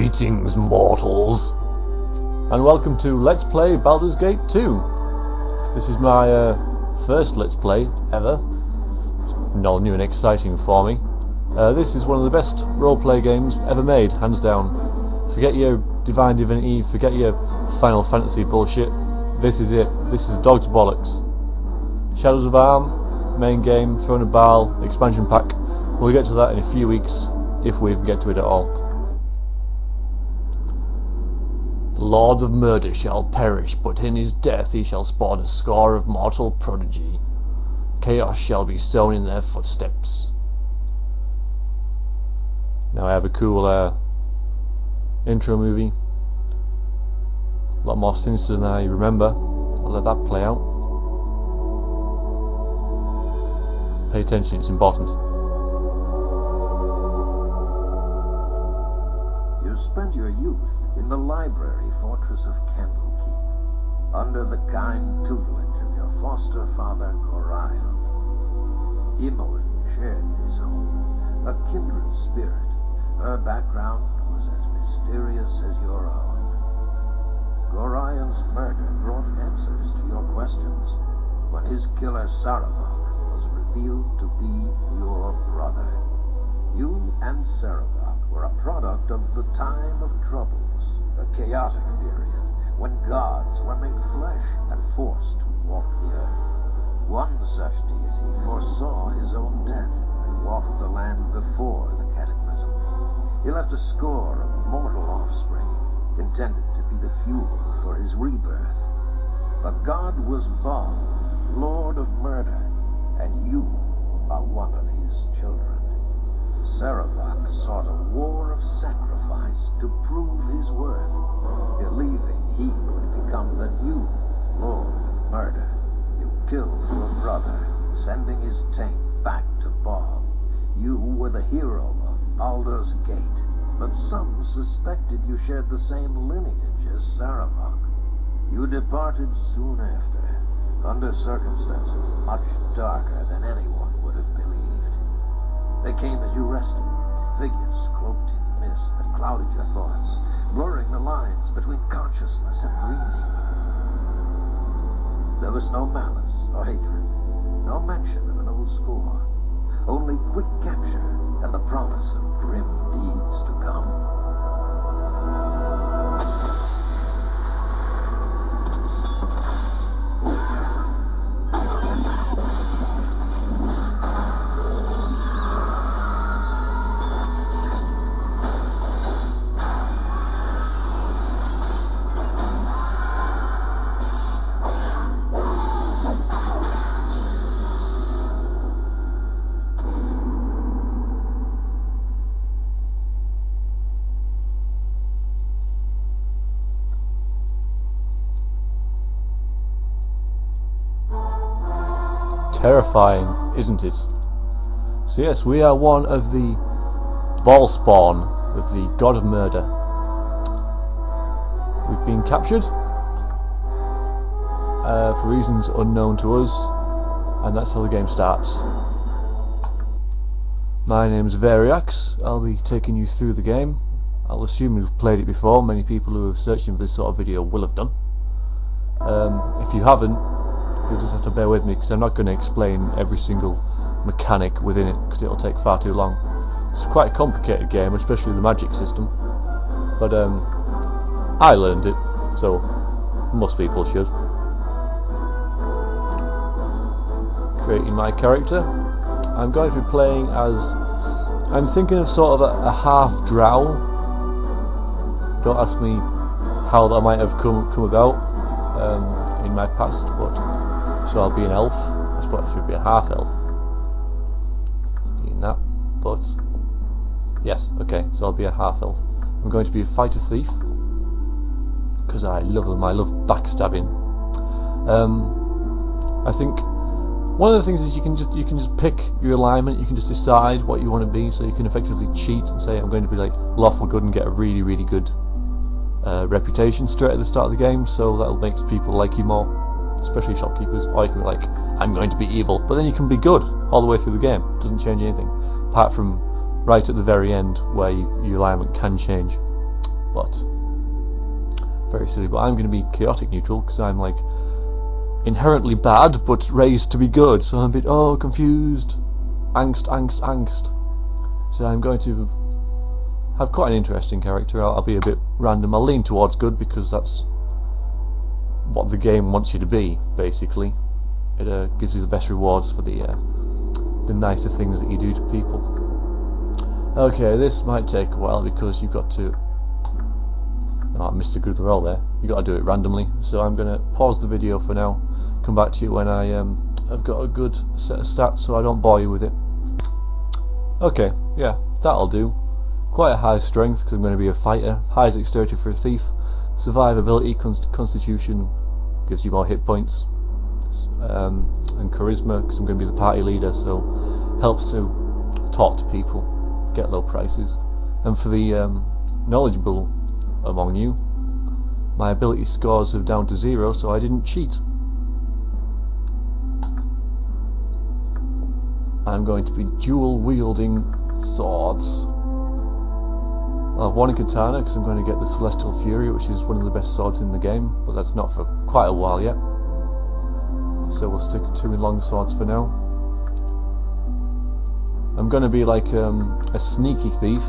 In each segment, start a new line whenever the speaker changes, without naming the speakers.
Greetings, mortals, and welcome to Let's Play Baldur's Gate 2. This is my first Let's Play ever. It's all new and exciting for me. This is one of the best roleplay games ever made, hands down. Forget your Divine Divinity, forget your Final Fantasy bullshit. This is it. This is dog's bollocks. Shadows of Arm, main game, Throne of Baal, expansion pack. We'll get to that in a few weeks, if we can get to it at all. The Lord of Murder shall perish, but in his death he shall spawn a score of mortal prodigy. Chaos shall be sown in their footsteps. Now I have a cool intro movie. A lot more sinister than I remember. I'll let that play out. Pay attention, it's important.
You spent your youth in the library fortress of Candlekeep, under the kind tutelage of your foster father, Gorion. Imoen shared his home, a kindred spirit. Her background was as mysterious as your own. Gorion's murder brought answers to your questions when his killer Sarabok was revealed to be your brother. You and Sarabok were a product of the time of troubles, a chaotic period when gods were made flesh and forced to walk the earth. One such deity foresaw his own death and walked the land before the cataclysm. He left a score of mortal offspring, intended to be the fuel for his rebirth. But God was Baal, Lord of Murder, and you are one of his children. Sarabok sought a war of sacrifice to prove his worth, believing he would become the new Lord of Murder. You killed your brother, sending his taint back to Baal. You were the hero of Baldur's Gate, but some suspected you shared the same lineage as Sarabok. You departed soon after, under circumstances much darker than anyone would have believed. They came as you rested, figures cloaked in mist that clouded your thoughts, blurring the lines between consciousness and dreaming. There was no malice or hatred, no mention of an old score, only quick capture and the promise of grim deeds to come.
Terrifying, isn't it? So yes, we are one of the Baal spawn of the God of Murder. We've been captured for reasons unknown to us, and that's how the game starts. My name's Variax. I'll be taking you through the game. I'll assume you've played it before. Many people who are searching for this sort of video will have done. If you haven't, you'll just have to bear with me, because I'm not going to explain every single mechanic within it, because it'll take far too long. It's quite a complicated game, especially the magic system, but I learned it, so most people should. Creating my character, I'm going to be playing as, I'm thinking of sort of a half drow. Don't ask me how that might have come about in my past, but so I'll be an elf. I suppose I should be a half elf. Being that, but yes, okay, so I'll be a half elf. I'm going to be a fighter thief because I love them. I love backstabbing. I think one of the things is you can just pick your alignment. You can just decide what you want to be, so you can effectively cheat and say I'm going to be like lawful good and get a really good reputation straight at the start of the game. So that'll make people like you more. Especially shopkeepers, or you can be like, I'm going to be evil, but then you can be good all the way through the game. It doesn't change anything, apart from right at the very end where your alignment can change. but very silly. But I'm going to be chaotic neutral because I'm like inherently bad but raised to be good, so I'm a bit confused, angst. So I'm going to have quite an interesting character. I'll be a bit random. I'll lean towards good because that's what the game wants you to be, basically. It gives you the best rewards for the nicer things that you do to people. Okay, this might take a while because you've got to... Oh, I missed a good roll there. You've got to do it randomly. So I'm going to pause the video for now, come back to you when I've got a good set of stats so I don't bore you with it. Okay, yeah, that'll do. Quite a high strength because I'm going to be a fighter, high dexterity for a thief, survivability, constitution gives you more hit points, and charisma because I'm going to be the party leader, so helps to talk to people, get low prices. And for the knowledgeable among you, my ability scores are down to 0, so I didn't cheat. I'm going to be dual wielding swords. I'll have one katana because I'm going to get the Celestial Fury, which is one of the best swords in the game, but that's not for quite a while yet. So we'll stick to 2 long swords for now. I'm going to be like a sneaky thief,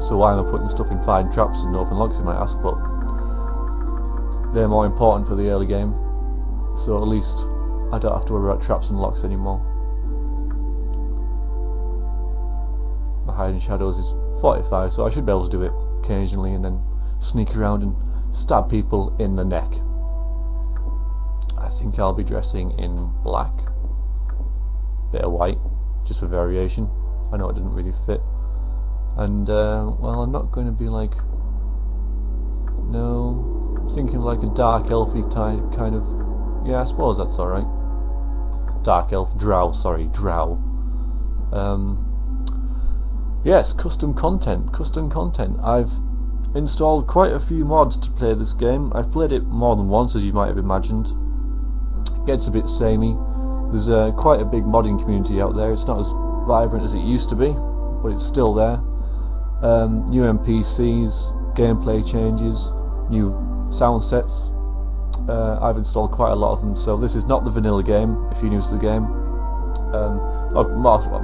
so why am I putting stuff in fine traps and open locks, you might ask, but they're more important for the early game, so at least I don't have to worry about traps and locks anymore. My hiding shadows is 45, so I should be able to do it occasionally and then sneak around and stab people in the neck. I think I'll be dressing in black, bit of white, just for variation. I know it doesn't really fit. And well, I'm not going to be like, no, I'm thinking like a dark elfy type kind of, yeah, I suppose that's alright. Dark elf, drow. Yes, custom content. I've installed quite a few mods to play this game. I've played it more than once, as you might have imagined. It gets a bit samey. There's quite a big modding community out there. It's not as vibrant as it used to be, but it's still there. New NPCs, gameplay changes, new sound sets. I've installed quite a lot of them, so this is not the vanilla game if you're new to the game.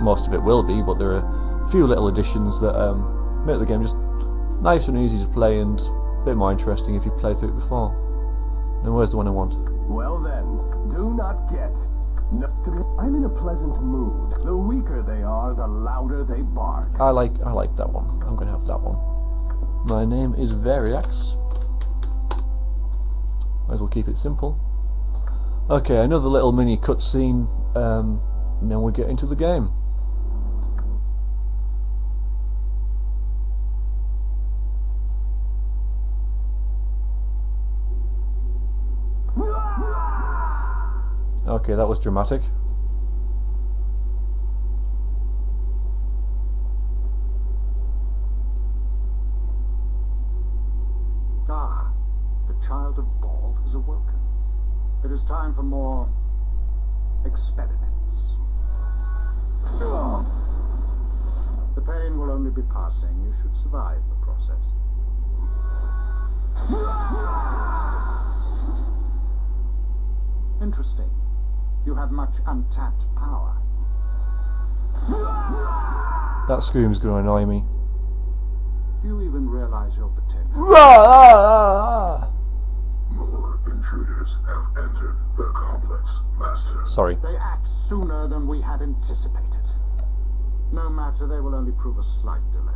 Most of it will be, but there are a few little additions that make the game just nice and easy to play and a bit more interesting if you've played through it before. Now where's the one I want?
Well then, do not get... I'm in a pleasant mood. The weaker they are, the louder they bark.
I like that one. I'm going to have that one. My name is Variax. Might as well keep it simple. Okay, another little mini cutscene, and then we'll get into the game. Okay, that was dramatic.
Ah, the child of Baldur has awoken. It is time for more experiments. The pain will only be passing. You should survive the process. Interesting. You have much untapped power.
That scream's going to annoy me.
Do you even realize your potential?
More intruders have entered the complex, Master.
Sorry.
They act sooner than we had anticipated. No matter, they will only prove a slight delay.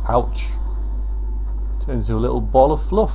Ouch. Turns into a little ball of fluff.